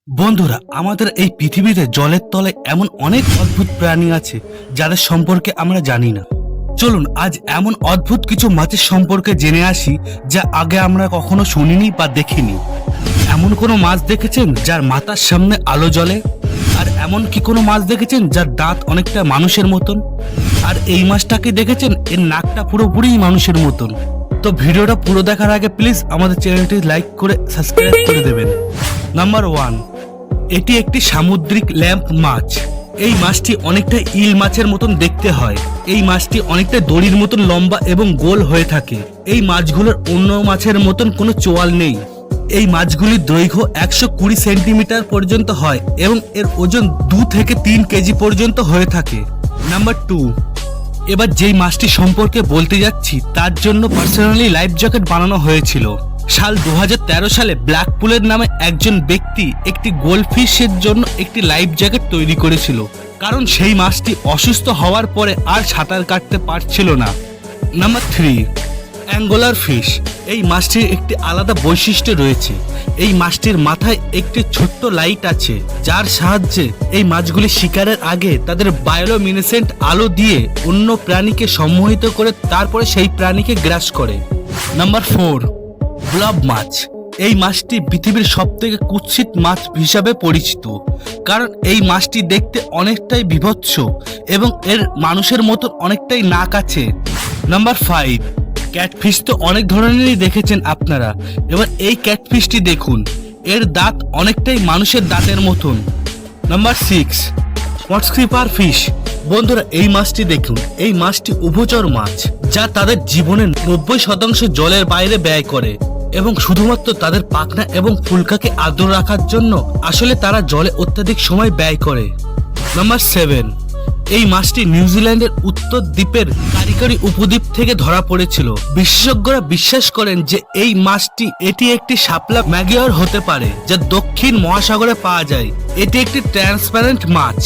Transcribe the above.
বন্ধুরা, আমাদের এই পৃথিবীতে জলের তলায় এমন অনেক অদ্ভুত প্রাণী আছে যাদের সম্পর্কে আমরা জানি না। চলুন আজ এমন অদ্ভুত কিছু মাছের সম্পর্কে জেনে আসি যা আগে আমরা কখনো শুনিনি বা দেখিনি। এমন কোনো মাছ দেখেছেন যার মাথার সামনে আলো জ্বলে? আর এমন কি কোনো মাছ দেখেছেন যার দাঁত অনেকটা মানুষের মতন? আর এই মাছটাকে দেখেছেন, এর নাকটা পুরোপুরি মানুষের মতন। তো ভিডিওটা পুরো দেখার আগে প্লিজ আমাদের চ্যানেলটি লাইক করে সাবস্ক্রাইব করে দেবেন। নাম্বার 1, এটি একটি সামুদ্রিক ল্যাম্প মাছ। এই মাছটি অনেকটা ইল মাছের মতন দেখতে হয়। এই মাছটি অনেকটা দড়ির মতন লম্বা এবং গোল হয়ে থাকে। এই মাছগুলোর অন্য মাছের মতন কোনো চোয়াল নেই। এই মাছগুলির দৈর্ঘ্য 120 সেন্টিমিটার পর্যন্ত হয় এবং এর ওজন 2 থেকে 3 কেজি পর্যন্ত হয়ে থাকে। নাম্বার 2, এবার যেই মাছটি সম্পর্কে বলতে যাচ্ছি তার জন্য পার্সোনালি লাইফ জ্যাকেট বানানো হয়েছিল। সাল 2013 সালে ব্ল্যাকপুলের নামে একজন ব্যক্তি একটি গোল্ডফিশের জন্য একটি লাইফ জ্যাকেট তৈরি করেছিল, কারণ সেই মাছটি অসুস্থ হওয়ার পরে আর সাঁতার কাটতে পারছিল না। Number 3, angler fish. এই মাছটির একটি আলাদা বৈশিষ্ট্য রয়েছে। এই মাছটির মাথায় একটি ছোট্ট লাইট আছে, যার সাহায্যে এই মাছগুলি শিকারের আগে তাদের বায়োলুমিনেসেন্ট আলো দিয়ে অন্য প্রাণীকে সম্মোহিত করে তারপরে সেই প্রাণীকে গ্রাস করে। নাম্বার 4, ব্লব মাছ। এই মাছটি পৃথিবীর সবথেকে কুৎসিত মাছ হিসাবে পরিচিত, কারণ এই মাছটি দেখতে অনেকটাই বীভৎস এবং এর মানুষের মতো অনেকটাই নাক আছে। Number 5, catfish. তো অনেক ধরনেরই দেখেছেন আপনারা, এবার এই ক্যাটফিশটি দেখুন, এর দাঁত অনেকটাই মানুষের দাঁতের মতন। নাম্বার 6, মস্কিপার ফিশ। বন্ধুরা, এই মাছটি দেখুন, এই মাছটি উভচর মাছ, যা তাদের জীবনের 90% জলের বাইরে ব্যয় করে এবং শুধুমাত্র তাদের পাখনা এবং ফুলকাকে আর্দ্র রাখার জন্য আসলে তারা জলে অত্যাধিক সময় ব্যয় করে। নাম্বার 7, এই মাছটি নিউজিল্যান্ডের উত্তর দ্বীপের কারিকরি উপদ্বীপ থেকে ধরা পড়েছিল। বিশেষজ্ঞরা বিশ্বাস করেন যে এই মাছটি এটি একটি শাপলা ম্যাগিওর হতে পারে, যা দক্ষিণ মহাসাগরে পাওয়া যায়। এটি একটি ট্রান্সপারেন্ট মাছ।